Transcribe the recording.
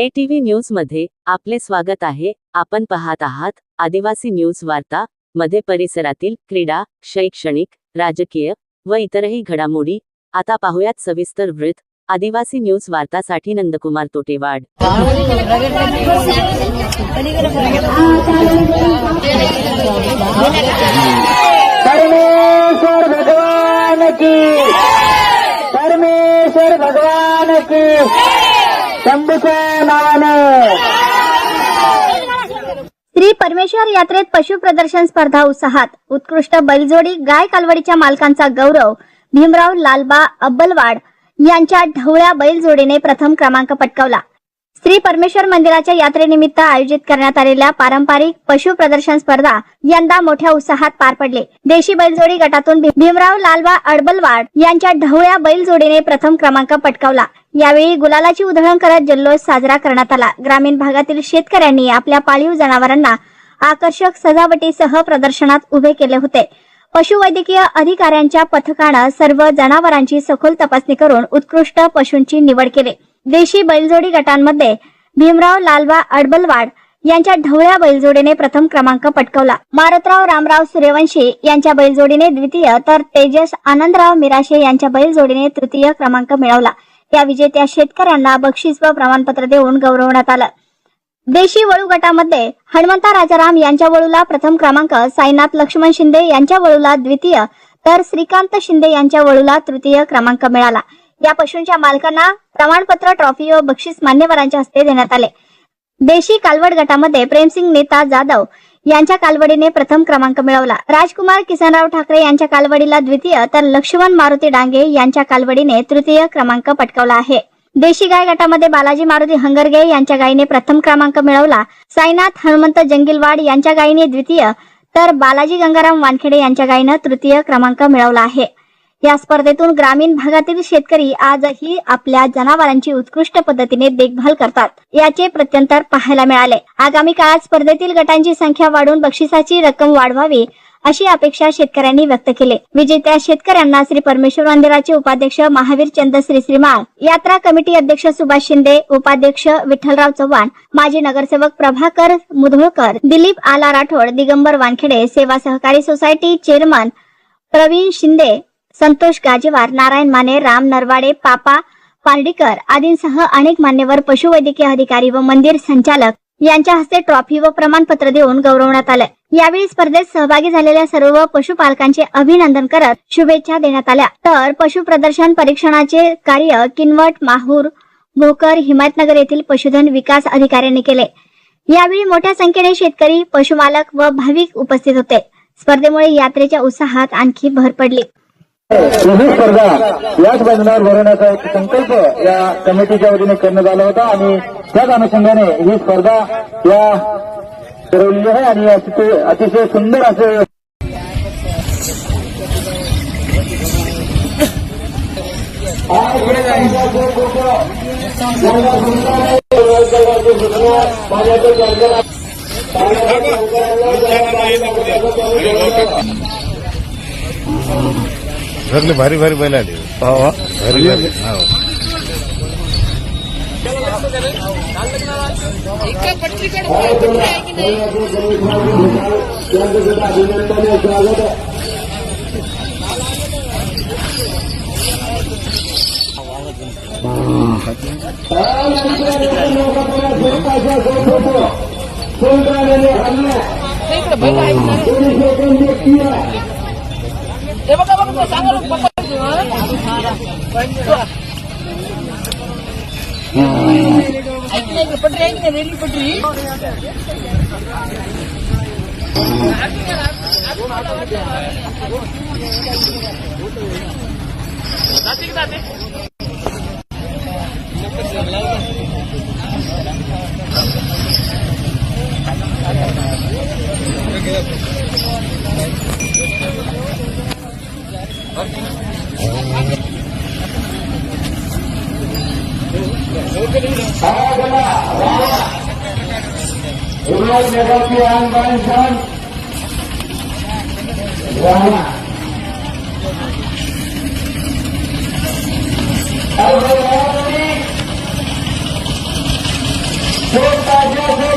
ATV news मध्ये आपले स्वागत आहे। आपण पाहत आहात आदिवासी न्यूज वार्ता मध्ये परिसरातील क्रीडा, शैक्षणिक, राजकीय व इतरही घडामोडी। आता पाहूयात सविस्तर वृत्त। आदिवासी न्यूज वार्तासाठी नंदकुमार तोटेवाड। परमेश्वर भगवान की, परमेश्वर भगवान की, शंभूच्या नावाने। श्री परमेश्वर यात्रेत पशु प्रदर्शन स्पर्धा उत्साहात। उत्कृष्ट बैलजोडी गाय कालवडीच्या मालकांचा गौरव। भीमराव लालबा अब्बलवाड यांच्या ढवळ्या बैलजोडीने प्रथम क्रमांक पटकावला। श्री परमेश्वर मंदिराच्या यात्रेनिमित्त आयोजित करण्यात आलेल्या पारंपरिक पशु प्रदर्शन स्पर्धा यंदा मोठ्या उत्साहात पार पडले। देशी बैलजोडी गटातून भीमराव लालबा अब्बलवाड यांच्या ढवळ्या बैलजोडीने प्रथम क्रमांक पटकावला। यावेळी गुलालाची उधळण करत जल्लोष साजरा करण्यात आला। ग्रामीण भागातील शेतकऱ्यांनी आपल्या पाळीव जनावरांना आकर्षक सजावटीसह प्रदर्शनात उभे केले होते। पशुवैद्यकीय अधिकाऱ्यांच्या पथकानं सर्व जनावरांची सखोल तपासणी करून उत्कृष्ट पशूंची निवड केली। देशी बैलजोडी गटांमध्ये भीमराव लालबा अब्बलवाड यांच्या ढवळ्या बैलजोडीने प्रथम क्रमांक पटकावला। मारुतराव रामराव सूर्यवंशी यांच्या बैलजोडीने द्वितीय तर तेजस आनंदराव मिराशे यांच्या बैलजोडीने तृतीय क्रमांक मिळवला। या विजेत्या शेतकऱ्यांना बक्षीस व प्रमाणपत्र देऊन गौरवण्यात आलं। देशी वळू गटामध्ये हनुमंता राजाराम यांच्या वळूला प्रथम क्रमांक, साईनाथ लक्ष्मण शिंदे यांच्या वळूला द्वितीय तर श्रीकांत शिंदे यांच्या वळूला तृतीय क्रमांक मिळाला। या पशूंच्या मालकांना प्रमाणपत्र, ट्रॉफी व बक्षीस मान्यवरांच्या हस्ते देण्यात आले। देशी कालवड गटामध्ये प्रेमसिंग नेता जाधव यांच्या कालवडीने प्रथम क्रमांक मिळवला। राजकुमार किसनराव ठाकरे यांच्या कालवडीला द्वितीय तर लक्ष्मण मारुती डांगे यांच्या कालवडीने तृतीय क्रमांक पटकावला आहे। देशी गाय गटामध्ये बालाजी मारुती हंगरगे यांच्या गायीने प्रथम क्रमांक मिळवला। साईनाथ हनुमंत जंगिलवाड यांच्या गायीने द्वितीय तर बालाजी गंगाराम वानखेडे यांच्या गायीने तृतीय क्रमांक मिळवला आहे। या स्पर्धेतून ग्रामीण भागातील शेतकरी आजही आपल्या जनावरांची उत्कृष्ट पद्धतीने देखभाल करतात, याचे प्रत्यंतर पाहायला मिळाले। आगामी काळात स्पर्धेतील गटांची संख्या वाढून बक्षिसाची रक्कम वाढवावी अशी अपेक्षा शेतकऱ्यांनी व्यक्त केली। विजेत्या शेतकऱ्यांना श्री परमेश्वर मंदिराचे उपाध्यक्ष महावीर चंद श्रीमाळ, यात्रा कमिटी अध्यक्ष सुभाष शिंदे, उपाध्यक्ष विठ्ठलराव चव्हाण, माजी नगरसेवक प्रभाकर मुधोळकर, दिलीप आला राठोड, दिगंबर वानखेडे, सेवा सहकारी सोसायटी चेअरमन प्रवीण शिंदे, संतोष गाजेवार, नारायण माने, राम नरवाडे, पापा पार्डीकर आदींसह अनेक मान्यवर पशुवैद्यकीय अधिकारी व मंदिर संचालक यांच्या हस्ते ट्रॉफी व प्रमाणपत्र देऊन गौरवण्यात आले। यावेळी स्पर्धेत सहभागी झालेल्या सर्व पशुपालकांचे अभिनंदन करत शुभेच्छा देण्यात आल्या। तर पशु प्रदर्शन परीक्षणाचे कार्य किनवट, माहूर, भोकर, हिमायतनगर येथील पशुधन विकास अधिकाऱ्यांनी केले। यावेळी मोठ्या संख्येने शेतकरी, पशुमालक व भाविक उपस्थित होते। स्पर्धेमुळे यात्रेच्या उत्साहात आणखी भर पडली। ही स्पर्धा याच मैदानावर भरवण्याचा एक संकल्प या कमिटीच्या वतीने करण्यात आला होता आणि त्याच अनुषंगाने ही स्पर्धा या ठरवलेली आहे आणि अतिशय सुंदर असे घरले भारी भारी बैल आले। दोन ताजे